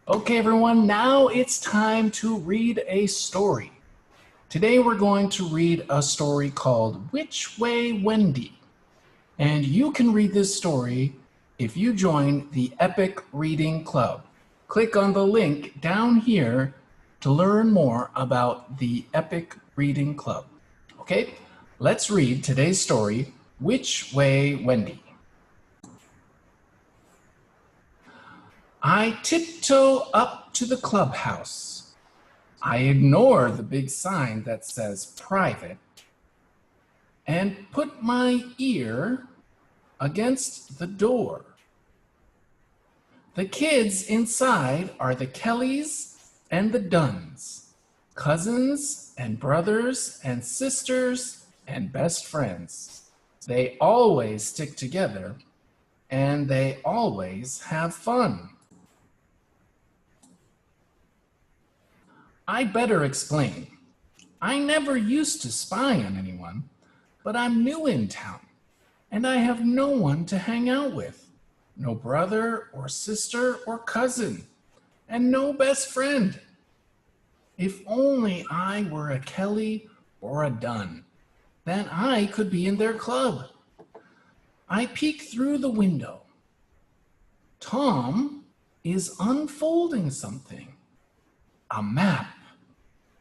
Okay, everyone, now it's time to read a story. Today we're going to read a story called Way Wendy. And you can read this story if you join the Epic Reading Club. Click on the link down here to learn more about the Epic Reading Club. Okay, let's read today's story, Way Wendy. I tiptoe up to the clubhouse. I ignore the big sign that says private and put my ear against the door. The kids inside are the Kellys and the Dunns, cousins and brothers and sisters and best friends. They always stick together and they always have fun. I better explain. I never used to spy on anyone, but I'm new in town, and I have no one to hang out with. No brother or sister or cousin, and no best friend. If only I were a Kelly or a Dunn, then I could be in their club. I peek through the window. Tom is unfolding something. A map.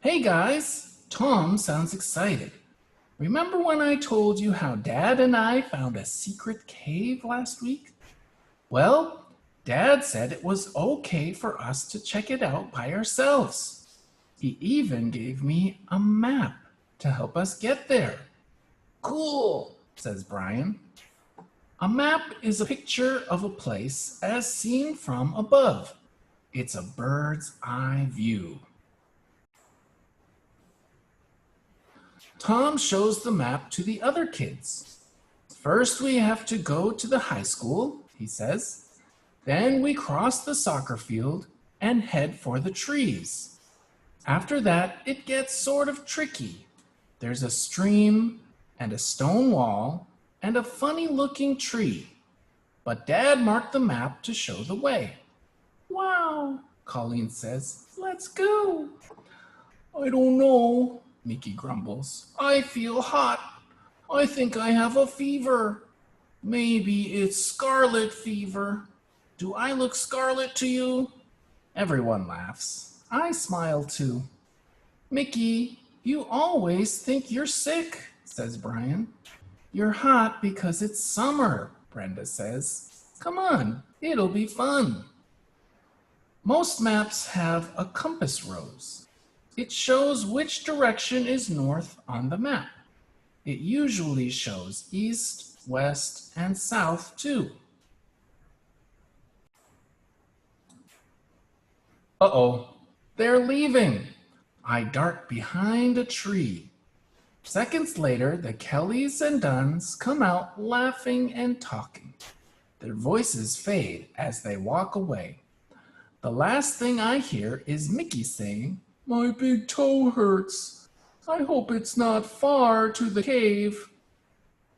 Hey guys, Tom sounds excited. Remember when I told you how Dad and I found a secret cave last week? Well, Dad said it was okay for us to check it out by ourselves. He even gave me a map to help us get there. Cool, says Brian. A map is a picture of a place as seen from above. It's a bird's eye view. Tom shows the map to the other kids. First, we have to go to the high school, he says. Then we cross the soccer field and head for the trees. After that, it gets sort of tricky. There's a stream and a stone wall and a funny-looking tree. But Dad marked the map to show the way. Wow, Colleen says. Let's go. I don't know, Mickey grumbles. I feel hot. I think I have a fever. Maybe it's scarlet fever. Do I look scarlet to you? Everyone laughs. I smile too. Mickey, you always think you're sick, says Brian. You're hot because it's summer, Brenda says. Come on, it'll be fun. Most maps have a compass rose. It shows which direction is north on the map. It usually shows east, west, and south too. Uh-oh, they're leaving. I dart behind a tree. Seconds later, the Kellys and Dunns come out laughing and talking. Their voices fade as they walk away. The last thing I hear is Mickey saying, "My big toe hurts. I hope it's not far to the cave."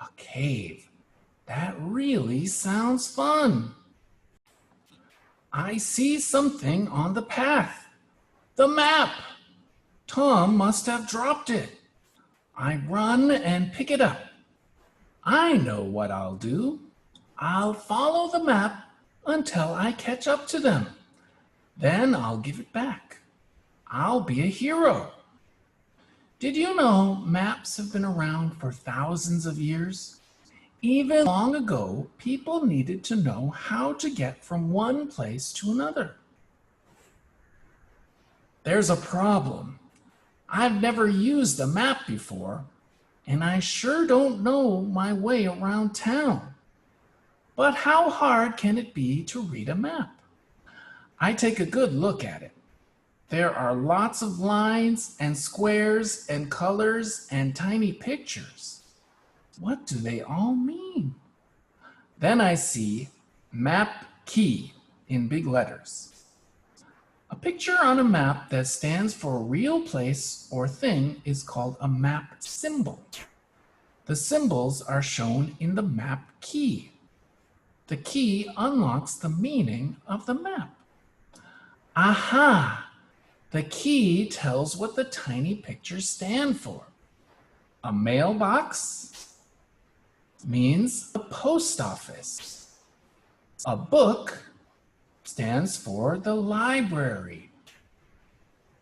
A cave? That really sounds fun. I see something on the path. The map! Tom must have dropped it. I run and pick it up. I know what I'll do. I'll follow the map until I catch up to them. Then I'll give it back. I'll be a hero. Did you know maps have been around for thousands of years? Even long ago, people needed to know how to get from one place to another. There's a problem. I've never used a map before, and I sure don't know my way around town. But how hard can it be to read a map? I take a good look at it. There are lots of lines and squares and colors and tiny pictures. What do they all mean? Then I see map key in big letters. A picture on a map that stands for a real place or thing is called a map symbol. The symbols are shown in the map key. The key unlocks the meaning of the map. Aha! The key tells what the tiny pictures stand for. A mailbox means the post office. A book stands for the library.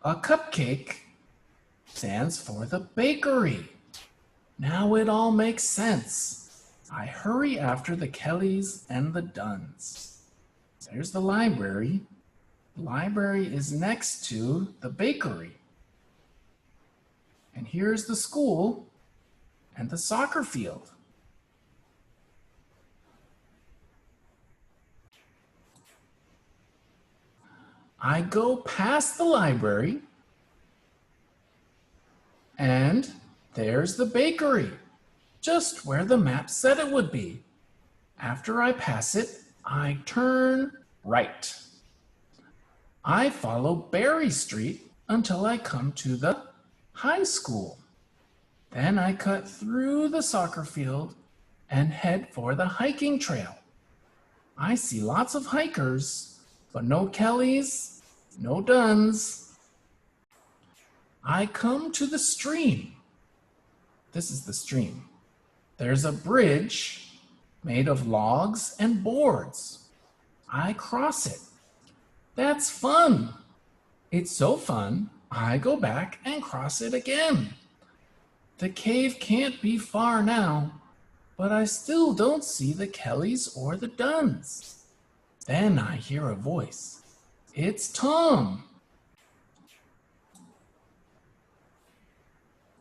A cupcake stands for the bakery. Now it all makes sense. I hurry after the Kellys and the Dunns. There's the library. The library is next to the bakery. And here's the school and the soccer field. I go past the library, and there's the bakery, just where the map said it would be. After I pass it, I turn right. I follow Berry Street until I come to the high school. Then I cut through the soccer field and head for the hiking trail. I see lots of hikers, but no Kellys, no Dunns. I come to the stream. This is the stream. There's a bridge made of logs and boards. I cross it. That's fun. It's so fun, I go back and cross it again. The cave can't be far now, but I still don't see the Kellys or the Dunns. Then I hear a voice. It's Tom.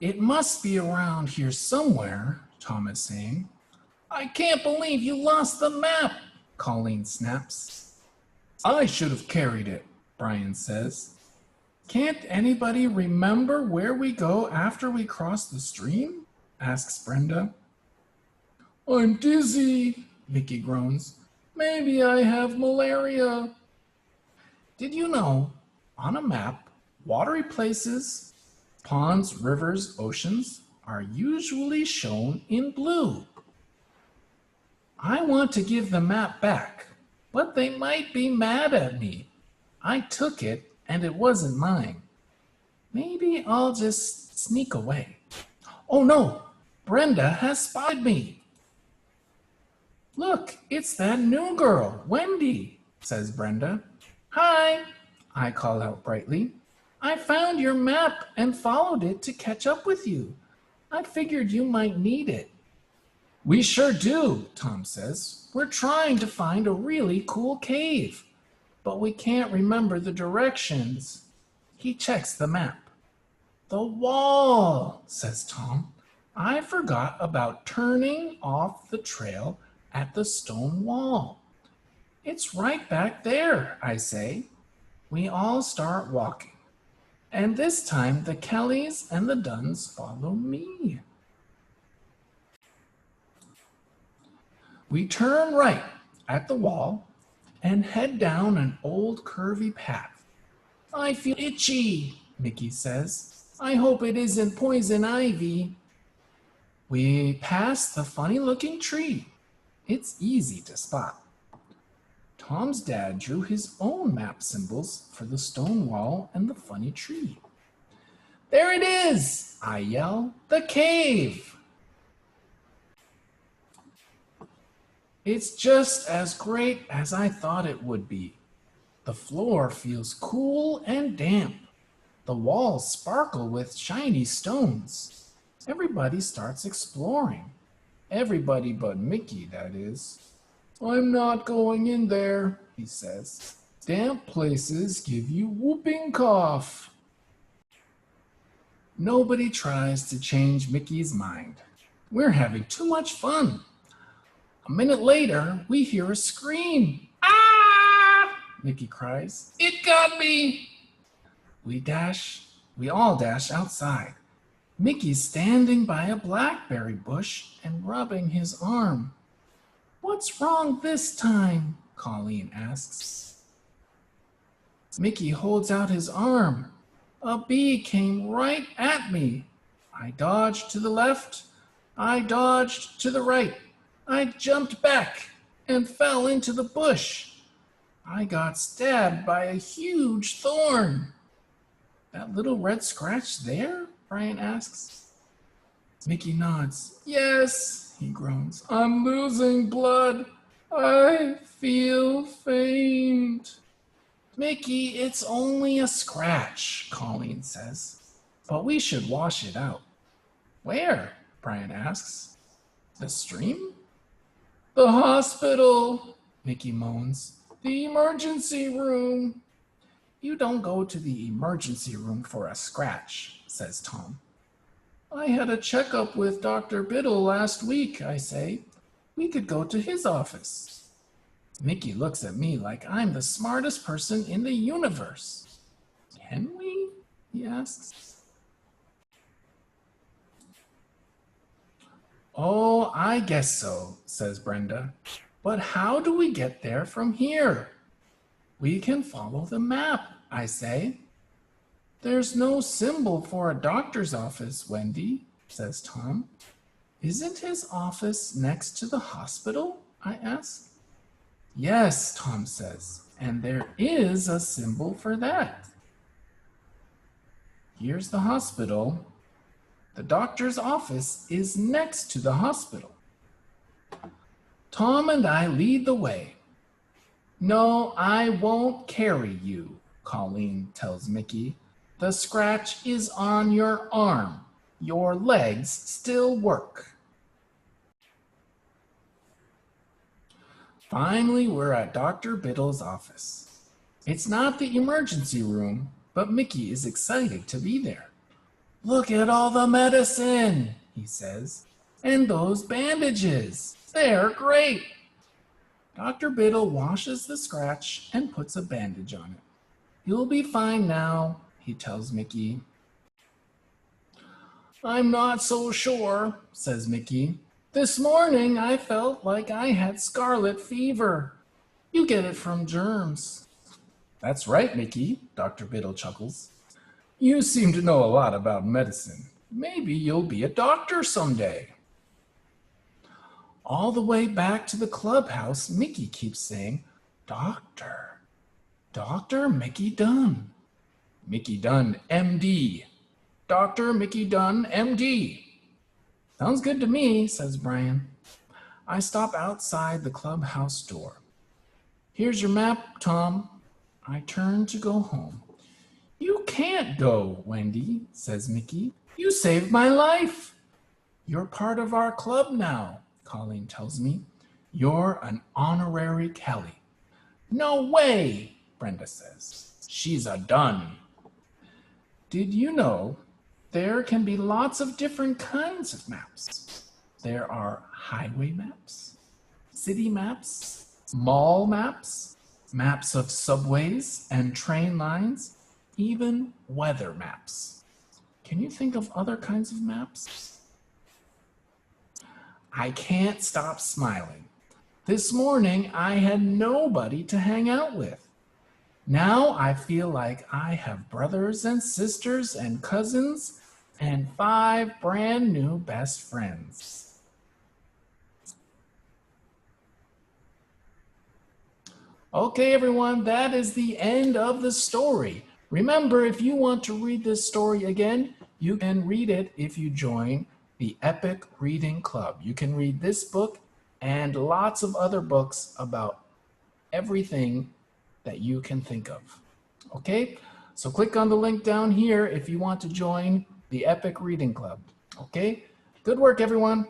It must be around here somewhere, Tom is saying. I can't believe you lost the map, Colleen snaps. I should have carried it, Brian says. Can't anybody remember where we go after we cross the stream? Asks Brenda. I'm dizzy, Mickey groans. Maybe I have malaria. Did you know, on a map, watery places, ponds, rivers, oceans are usually shown in blue? I want to give the map back, but they might be mad at me. I took it and it wasn't mine. Maybe I'll just sneak away. Oh no, Brenda has spotted me. Look, it's that new girl, Wendy, says Brenda. Hi, I call out brightly. I found your map and followed it to catch up with you. I figured you might need it. We sure do, Tom says. We're trying to find a really cool cave, but we can't remember the directions. He checks the map. The wall, says Tom. I forgot about turning off the trail at the stone wall. It's right back there, I say. We all start walking. And this time the Kellys and the Dunns follow me. We turn right at the wall and head down an old curvy path. I feel itchy, Mickey says. I hope it isn't poison ivy. We pass the funny-looking tree. It's easy to spot. Tom's dad drew his own map symbols for the stone wall and the funny tree. There it is, I yell, the cave. It's just as great as I thought it would be. The floor feels cool and damp. The walls sparkle with shiny stones. Everybody starts exploring. Everybody but Mickey, that is. I'm not going in there, he says. Damp places give you whooping cough. Nobody tries to change Mickey's mind. We're having too much fun. A minute later, we hear a scream. Ah! Mickey cries. It got me! We all dash outside. Mickey's standing by a blackberry bush and rubbing his arm. What's wrong this time? Colleen asks. Mickey holds out his arm. A bee came right at me. I dodged to the left. I dodged to the right. I jumped back and fell into the bush. I got stabbed by a huge thorn. That little red scratch there? Brian asks. Mickey nods. Yes, he groans. I'm losing blood. I feel faint. Mickey, it's only a scratch, Colleen says. But we should wash it out. Where? Brian asks. The stream? The hospital, Mickey moans. The emergency room. You don't go to the emergency room for a scratch, says Tom. I had a checkup with Dr. Biddle last week, I say. We could go to his office. Mickey looks at me like I'm the smartest person in the universe. Can we? He asks. Oh, I guess so, says Brenda. But how do we get there from here? We can follow the map, I say. There's no symbol for a doctor's office, Wendy, says Tom. Isn't his office next to the hospital? I ask. Yes, Tom says, and there is a symbol for that. Here's the hospital. The doctor's office is next to the hospital. Tom and I lead the way. No, I won't carry you, Colleen tells Mickey. The scratch is on your arm. Your legs still work. Finally, we're at Dr. Biddle's office. It's not the emergency room, but Mickey is excited to be there. Look at all the medicine, he says, and those bandages. They're great. Dr. Biddle washes the scratch and puts a bandage on it. You'll be fine now, he tells Mickey. I'm not so sure, says Mickey. This morning I felt like I had scarlet fever. You get it from germs. That's right, Mickey, Dr. Biddle chuckles. You seem to know a lot about medicine. Maybe you'll be a doctor someday. All the way back to the clubhouse, Mickey keeps saying, Doctor, Dr. Mickey Dunn. Mickey Dunn, MD. Dr. Mickey Dunn, MD. Sounds good to me, says Brian. I stop outside the clubhouse door. Here's your map, Tom. I turn to go home. You can't go, Wendy, says Mickey. You saved my life. You're part of our club now, Colleen tells me. You're an honorary Kelly. No way, Brenda says. She's a Dunn. Did you know there can be lots of different kinds of maps? There are highway maps, city maps, mall maps, maps of subways and train lines, even weather maps. Can you think of other kinds of maps? I can't stop smiling. This morning, I had nobody to hang out with. Now I feel like I have brothers and sisters and cousins and 5 brand new best friends. Okay, everyone, that is the end of the story. Remember, if you want to read this story again, you can read it if you join the Epic Reading Club. You can read this book and lots of other books about everything that you can think of. Okay, so click on the link down here if you want to join the Epic Reading Club. Okay, good work, everyone.